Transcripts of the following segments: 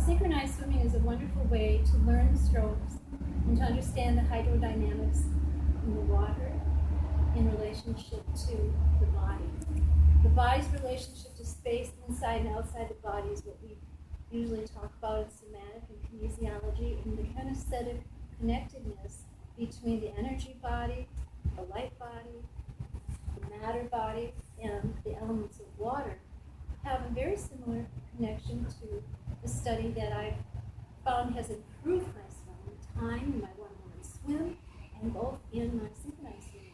synchronized swimming is a wonderful way to learn the strokes and to understand the hydrodynamics in the water in relationship to the body. The body's relationship to space inside and outside the body is what we usually talk about in somatic and kinesiology, and the kinesthetic connectedness between the energy body, the light body, the matter body, and the elements of water have a very similar connection to a study that I've found has improved my swimming time in my one-woman swim and both in my synchronized swimming.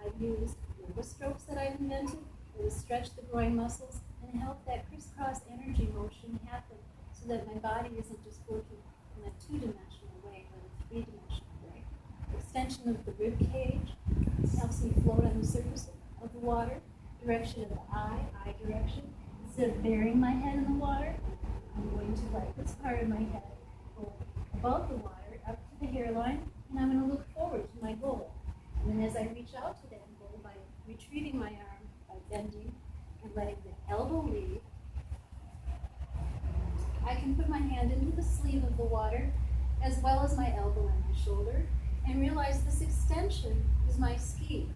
I've used yoga strokes that I've invented that will stretch the groin muscles and help that crisscross energy motion happen so that my body isn't just working in a two-dimensional way, but a three-dimensional way. Extension of the rib cage helps me float on the surface of the water, direction of the eye direction. Instead of burying my head in the water, I'm going to let this part of my head go above the water, up to the hairline, and I'm going to look forward to my goal. And then as I reach out to that goal by retrieving my arm, by bending and letting the elbow lead, I can put my hand into the sleeve of the water as well as my elbow and my shoulder and realize this extension is my ski.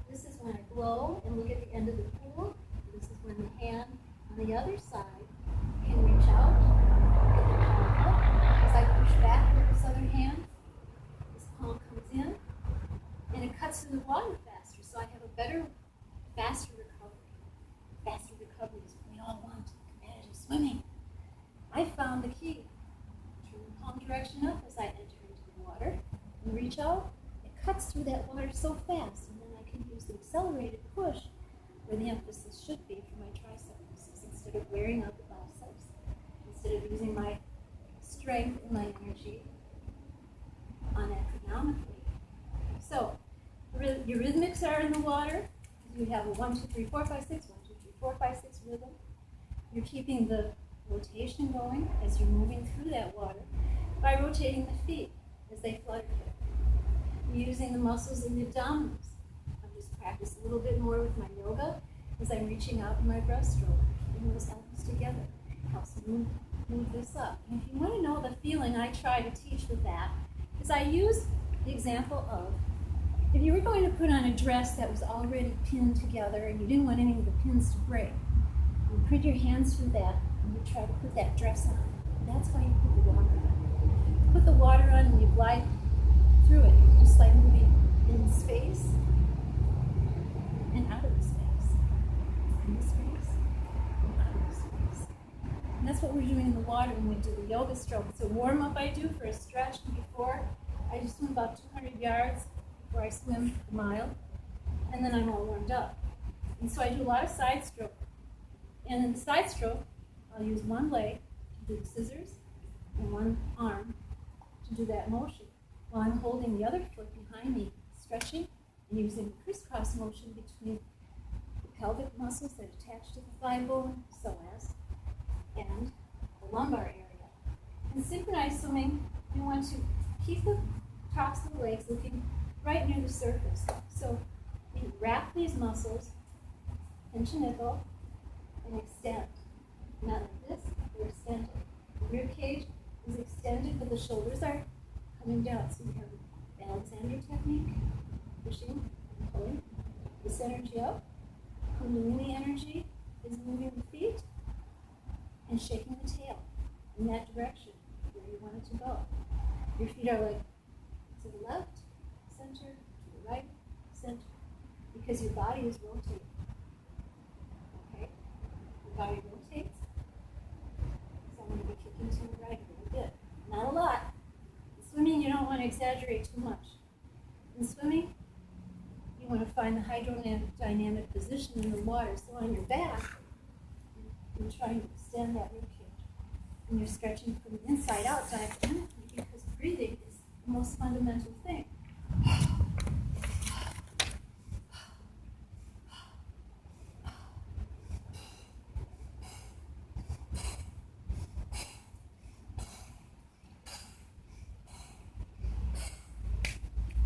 This is when I blow and look at the end of the pool. This is when the hand on the other side can reach out, get the palm up. As I push back with this other hand, this palm comes in, and it cuts through the water faster, so I have a better, faster recovery. Faster recovery is what we all want in competitive swimming. I found the key. Turn the palm direction up as I enter into the water and reach out. It cuts through that water so fast, and then I can use the accelerated push where the emphasis should be for my triceps instead of wearing out the biceps, instead of using my strength and my energy uneconomically. So, your rhythmics are in the water. You have a 1, 2, 3, 4, 5, 6, 1, 2, 3, 4, 5, 6 rhythm. You're keeping the rotation going as you're moving through that water by rotating the feet as they flutter. You're using the muscles in the abdominals. I'll just practice a little bit more with my yoga as I'm reaching out in my breaststroke. Keeping those elbows together helps move this up. And if you want to know the feeling I try to teach with that, is I use the example of if you were going to put on a dress that was already pinned together and you didn't want any of the pins to break, you put your hands through that and you try to put that dress on. That's why you put the water on. You put the water on and you glide through it, just like moving in space and out of the space. In the space and out of the space. And that's what we're doing in the water when we do the yoga stroke. It's a warm-up I do for a stretch before. I just swim about 200 yards before I swim a mile, and then I'm all warmed up. And so I do a lot of side stroke. And in the side stroke, I'll use one leg to do the scissors and one arm to do that motion, while I'm holding the other foot behind me, stretching and using the crisscross motion between the pelvic muscles that attach to the thigh bone, psoas, and the lumbar area. In synchronized swimming, you want to keep the tops of the legs looking right near the surface. So you wrap these muscles, pinch a nipple, and extend. Not like this, they're extended. The rib cage is extended, but the shoulders are coming down. So you have the Alexander technique, pushing and pulling this energy up. Kundalini energy is moving the feet and shaking the tail in that direction where you want it to go. Your feet are like to the left, center, to the right, center, because your body is rotating. Okay? Your body rotates. So I'm going to be kicking to the right a little bit. Not a lot. In swimming, you don't want to exaggerate too much. In swimming, you want to find the hydrodynamic position in the water. So on your back, you're trying to extend that rib cage. And you're stretching from the inside out diaphragmatically because breathing is the most fundamental thing.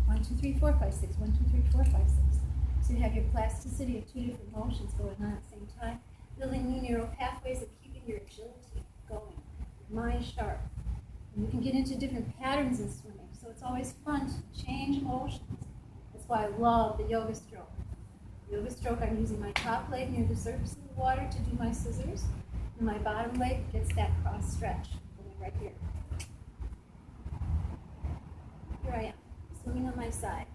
One, two, three, four, five, six. 1, 2, 3, 4, 5, 6. So you have your plasticity of two different motions going on at the same time, building new neural pathways and keeping your agility going. mind sharp. And you can get into different patterns in swimming, so it's always fun to change motions. That's why I love the yoga stroke. Yoga stroke, I'm using my top leg near the surface of the water to do my scissors, and my bottom leg gets that cross stretch going right here. Here I am, swimming on my side,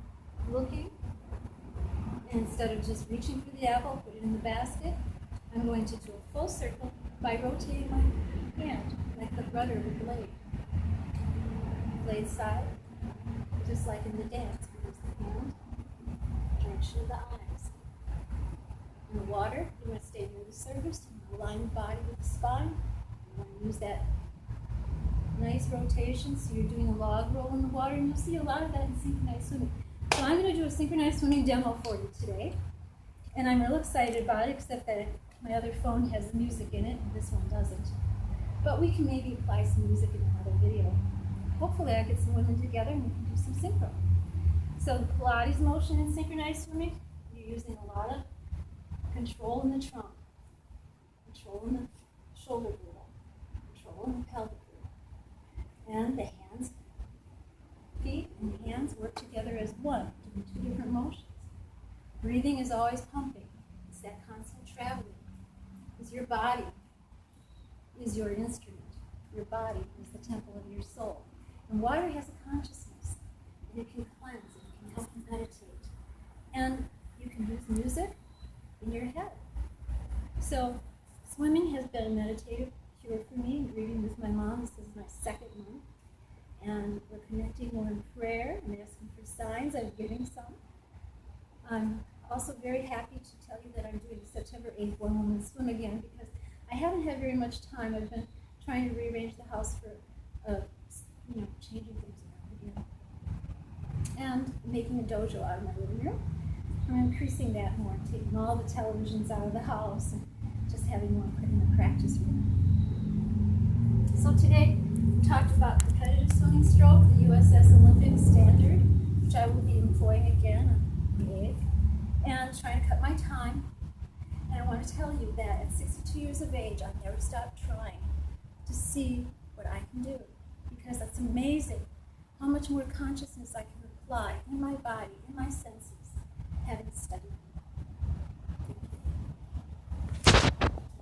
looking, and instead of just reaching for the apple, put it in the basket, I'm going to do a full circle by rotating my hand like the rudder of a blade. Blade side, just like in the dance, we use the hand, direction of the eyes. In the water, you want to stay near the surface, you want to align the body with the spine, you want to use that nice rotation, so you're doing a log roll in the water, and you'll see a lot of that in synchronized swimming. So I'm going to do a synchronized swimming demo for you today, and I'm real excited about it, except that my other phone has the music in it, and this one doesn't. But we can maybe apply some music in another video. Hopefully I get some women together and we can do some synchro. So the Pilates motion in synchronized swimming, you're using a lot of control in the trunk, control in the shoulder girdle, control in the pelvic girdle. And the hands, feet and hands work together as one, doing two different motions. Breathing is always pumping. It's that constant traveling. Because your body is your instrument. Your body is the temple of your soul. And water has a consciousness. And it can cleanse. It can help you meditate. And you can use music in your head. So swimming has been a meditative cure for me. I'm grieving with my mom. This is my second month. And we're connecting more in prayer and asking for signs. I'm getting some. I'm also very happy to tell you that I'm doing September 8th One Woman Swim again because I haven't had very much time. I've been trying to rearrange the house for, changing things around again. And making a dojo out of my living room. I'm increasing that more, taking all the televisions out of the house and just having one put in the practice room. So today, we talked about competitive swimming stroke, the USS Olympic standard, which I will be employing again on the 8th, and trying to cut my time. And I want to tell you that at 62 years of age, I've never stopped trying to see what I can do, because it's amazing how much more consciousness I can apply in my body, in my senses, having studied